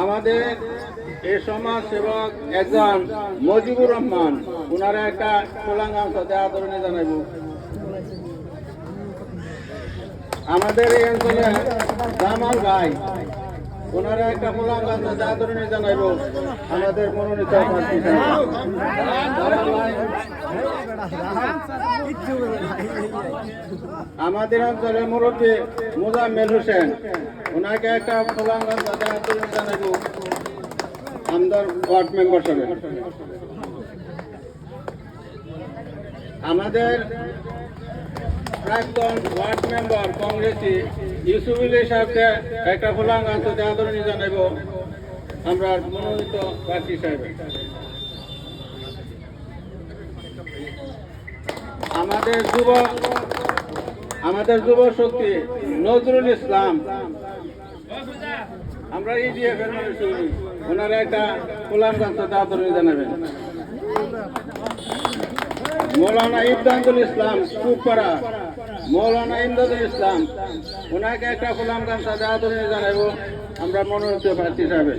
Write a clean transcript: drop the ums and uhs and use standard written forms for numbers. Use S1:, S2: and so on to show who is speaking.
S1: আমাদের এই সমাজ সেবক একজন মজিবুর রহমান, ওনারা একটা কোলাঙ্গাম সাথে আদরণী জানাইব। আমাদের এই অঞ্চলে জামাল ভাই, ওনারা একটা কোলাঙ্গাম সাথে আদরণী জানাইব আমাদের মনোনীত প্রার্থী জামাল ভাই। আমাদের অঞ্চলের মুরব্বী মোজাম্মেল হোসেন, ওনাকে একটা কোলাঙ্গাম সাথে আদরণী জানাইব আমাদের ওয়ার্ড মেম্বার সাহেব। আমাদের প্রাক্তন ওয়ার্ড মেম্বার কংগ্রেসী ইউসুফুল সাহেবকে একটা কোলাঙ্গাম সাথে আদরণী জানাইব আমরা মনোনীত প্রার্থী সাহেব। আমাদের যুব শক্তি নজরুল ইসলাম, আমরা ইডিএফ এর মানুষ, ওনারা একটা কোলাঙ্গাম সাথে আদরণী জানাবেন। মৌলানা ইমদাদুল ইসলাম কুপপাড়া, মৌলানা ইমদাদুল ইসলাম, ওনাকে একটা কোলাঙ্গাম সাথে আদরণী জানাবো আমরা মনোনীত প্রার্থী হিসাবে।